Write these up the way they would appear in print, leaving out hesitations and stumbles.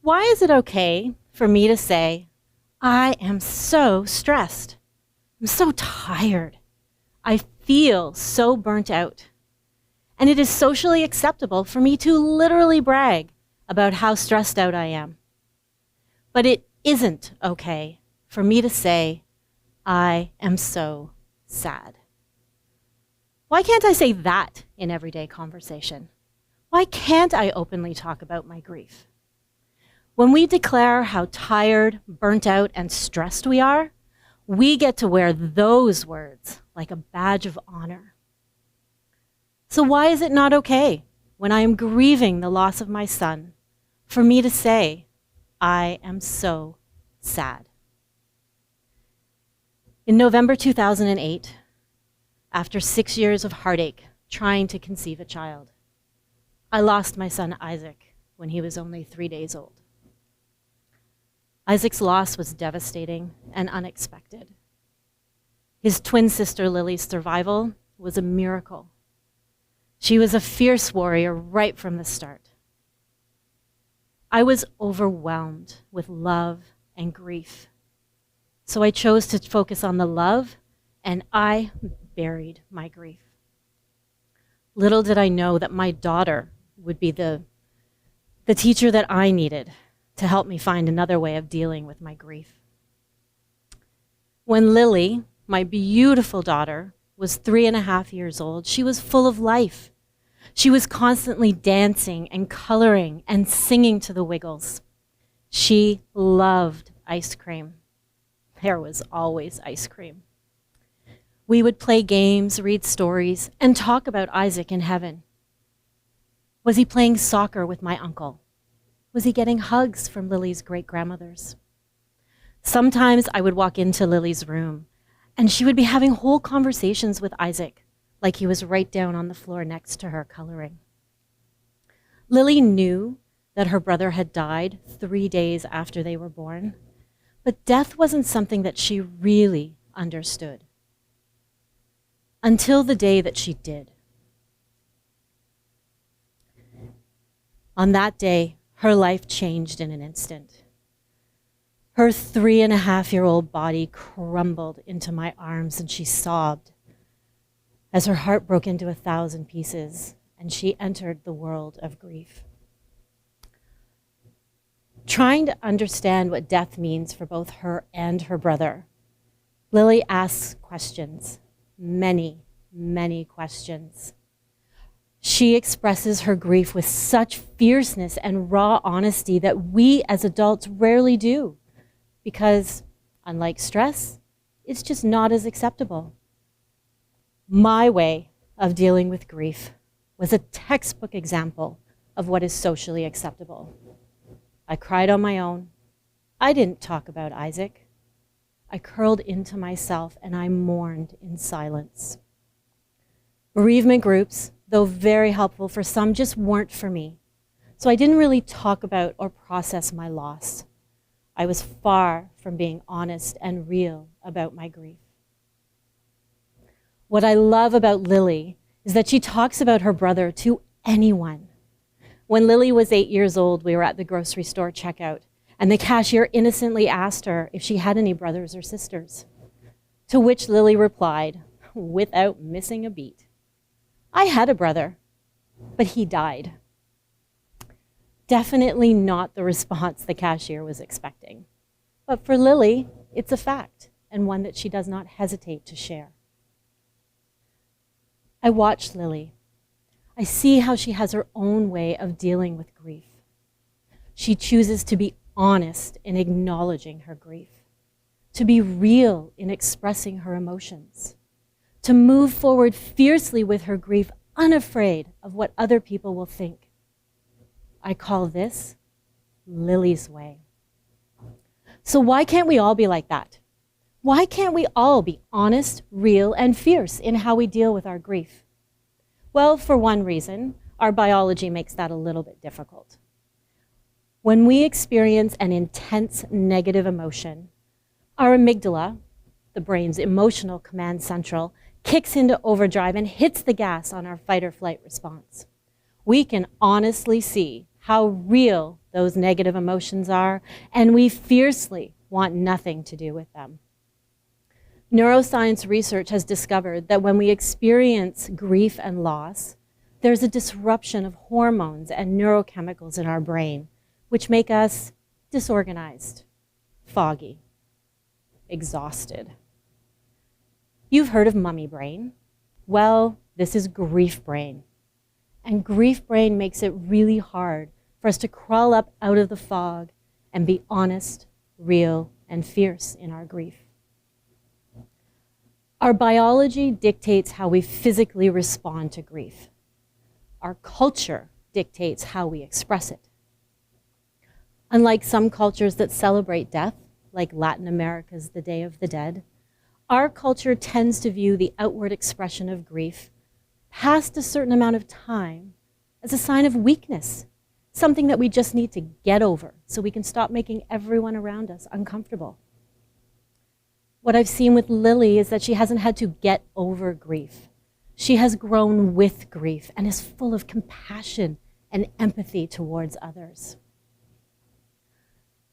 Why is it okay for me to say, I am so stressed? I'm so tired. I feel so burnt out. And it is socially acceptable for me to literally brag about how stressed out I am. But it isn't okay for me to say, I am so sad. Why can't I say that in everyday conversation? Why can't I openly talk about my grief? When we declare how tired, burnt out, and stressed we are, we get to wear those words like a badge of honor. So why is it not okay when I am grieving the loss of my son for me to say, I am so sad? In November 2008, after 6 years of heartache trying to conceive a child, I lost my son Isaac when he was only 3 days old. Isaac's loss was devastating and unexpected. His twin sister Lily's survival was a miracle. She was a fierce warrior right from the start. I was overwhelmed with love and grief. So I chose to focus on the love, and I buried my grief. Little did I know that my daughter would be the teacher that I needed to help me find another way of dealing with my grief. When Lily, my beautiful daughter, was 3.5 years old, she was full of life. She was constantly dancing and coloring and singing to the Wiggles. She loved ice cream. There was always ice cream. We would play games, read stories, and talk about Isaac in heaven. Was he playing soccer with my uncle? Was he getting hugs from Lily's great-grandmothers? Sometimes I would walk into Lily's room, and she would be having whole conversations with Isaac, like he was right down on the floor next to her coloring. Lily knew that her brother had died 3 days after they were born, but death wasn't something that she really understood until the day that she did. On that day, her life changed in an instant. Her 3.5-year-old body crumbled into my arms and she sobbed as her heart broke into 1,000 pieces and she entered the world of grief. Trying to understand what death means for both her and her brother, Lily asks questions, many, many questions. She expresses her grief with such fierceness and raw honesty that we as adults rarely do, because unlike stress, it's just not as acceptable. My way of dealing with grief was a textbook example of what is socially acceptable. I cried on my own. I didn't talk about Isaac. I curled into myself and I mourned in silence. Bereavement groups, though very helpful for some, just weren't for me. So I didn't really talk about or process my loss. I was far from being honest and real about my grief. What I love about Lily is that she talks about her brother to anyone. When Lily was 8 years old, we were at the grocery store checkout, and the cashier innocently asked her if she had any brothers or sisters. To which Lily replied, without missing a beat, I had a brother, but he died. Definitely not the response the cashier was expecting. But for Lily, it's a fact, and one that she does not hesitate to share. I watch Lily. I see how she has her own way of dealing with grief. She chooses to be honest in acknowledging her grief, to be real in expressing her emotions, to move forward fiercely with her grief, unafraid of what other people will think. I call this Lily's way. So why can't we all be like that? Why can't we all be honest, real, and fierce in how we deal with our grief? Well, for one reason, our biology makes that a little bit difficult. When we experience an intense negative emotion, our amygdala, the brain's emotional command central, kicks into overdrive and hits the gas on our fight or flight response. We can honestly see how real those negative emotions are, and we fiercely want nothing to do with them. Neuroscience research has discovered that when we experience grief and loss, there's a disruption of hormones and neurochemicals in our brain, which make us disorganized, foggy, exhausted. You've heard of mummy brain. Well, this is grief brain. And grief brain makes it really hard for us to crawl up out of the fog and be honest, real, and fierce in our grief. Our biology dictates how we physically respond to grief. Our culture dictates how we express it. Unlike some cultures that celebrate death, like Latin America's the Day of the Dead, our culture tends to view the outward expression of grief past a certain amount of time as a sign of weakness, something that we just need to get over so we can stop making everyone around us uncomfortable. What I've seen with Lily is that she hasn't had to get over grief. She has grown with grief and is full of compassion and empathy towards others.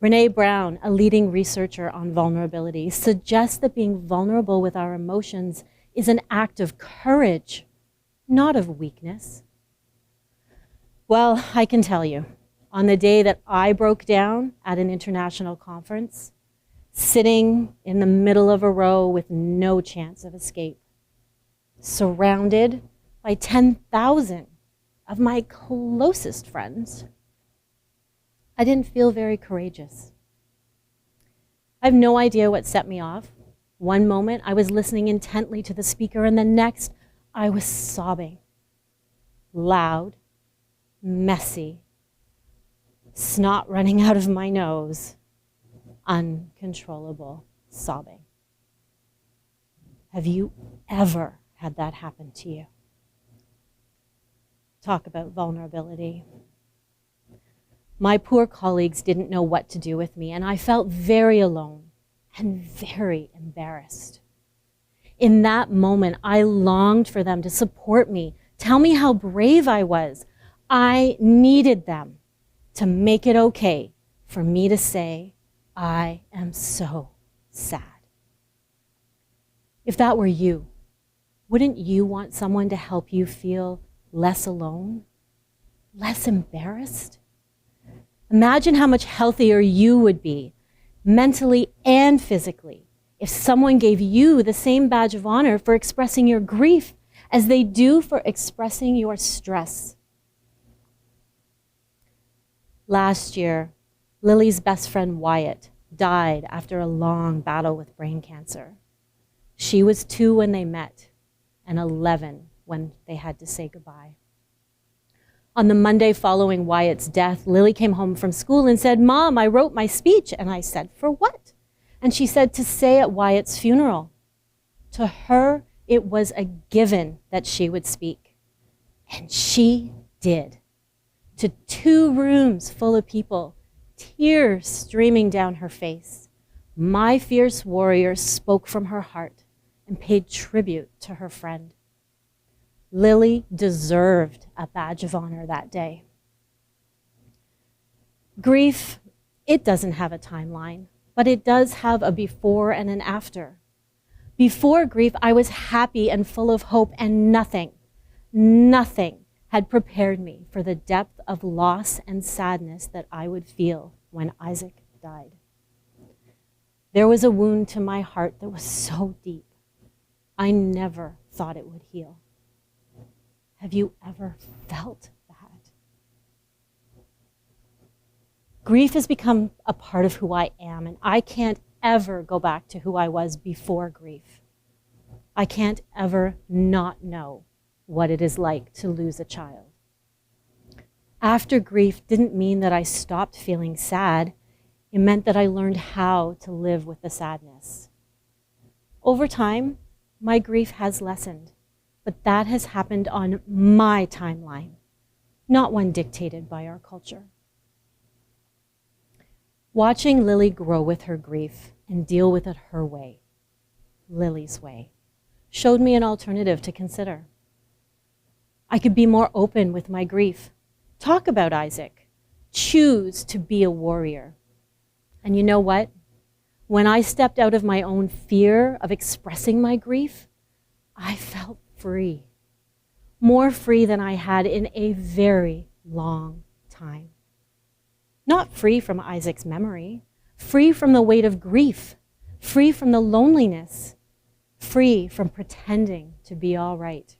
Brené Brown, a leading researcher on vulnerability, suggests that being vulnerable with our emotions is an act of courage, not of weakness. Well, I can tell you, on the day that I broke down at an international conference, sitting in the middle of a row with no chance of escape, surrounded by 10,000 of my closest friends, I didn't feel very courageous. I have no idea what set me off. One moment I was listening intently to the speaker, and the next I was sobbing. Loud, messy, snot running out of my nose, uncontrollable sobbing. Have you ever had that happen to you? Talk about vulnerability. My poor colleagues didn't know what to do with me, and I felt very alone and very embarrassed. In that moment, I longed for them to support me, tell me how brave I was. I needed them to make it okay for me to say, I am so sad. If that were you, wouldn't you want someone to help you feel less alone, less embarrassed? Imagine how much healthier you would be, mentally and physically, if someone gave you the same badge of honor for expressing your grief as they do for expressing your stress. Last year, Lily's best friend Wyatt died after a long battle with brain cancer. She was 2 when they met and 11 when they had to say goodbye. On the Monday following Wyatt's death, Lily came home from school and said, "Mom, I wrote my speech." And I said, "For what?" And she said, "To say at Wyatt's funeral." To her, it was a given that she would speak. And she did. To 2 rooms full of people, tears streaming down her face, my fierce warrior spoke from her heart and paid tribute to her friend. Lily deserved a badge of honor that day. Grief, it doesn't have a timeline, but it does have a before and an after. Before grief, I was happy and full of hope, and nothing had prepared me for the depth of loss and sadness that I would feel when Isaac died. There was a wound to my heart that was so deep, I never thought it would heal. Have you ever felt that? Grief has become a part of who I am, and I can't ever go back to who I was before grief. I can't ever not know what it is like to lose a child. After grief didn't mean that I stopped feeling sad. It meant that I learned how to live with the sadness. Over time, my grief has lessened. But that has happened on my timeline, not one dictated by our culture. Watching Lily grow with her grief and deal with it her way, Lily's way, showed me an alternative to consider. I could be more open with my grief, talk about Isaac, choose to be a warrior. And you know what? When I stepped out of my own fear of expressing my grief, I felt free. More free than I had in a very long time. Not free from Isaac's memory, free from the weight of grief, free from the loneliness, free from pretending to be all right.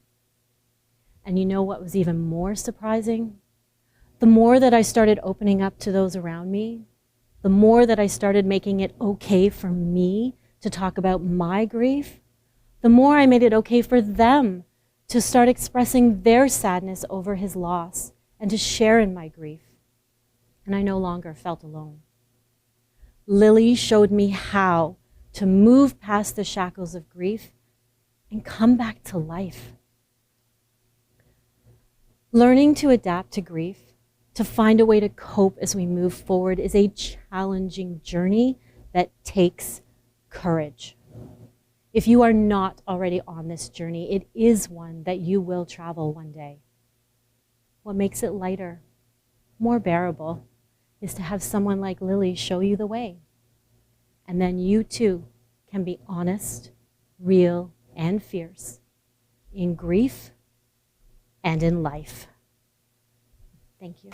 And you know what was even more surprising? The more that I started opening up to those around me, the more that I started making it okay for me to talk about my grief, the more I made it okay for them to start expressing their sadness over his loss and to share in my grief. And I no longer felt alone. Lily showed me how to move past the shackles of grief and come back to life. Learning to adapt to grief, to find a way to cope as we move forward, is a challenging journey that takes courage. If you are not already on this journey, it is one that you will travel one day. What makes it lighter, more bearable, is to have someone like Lily show you the way. And then you too can be honest, real, and fierce in grief and in life. Thank you.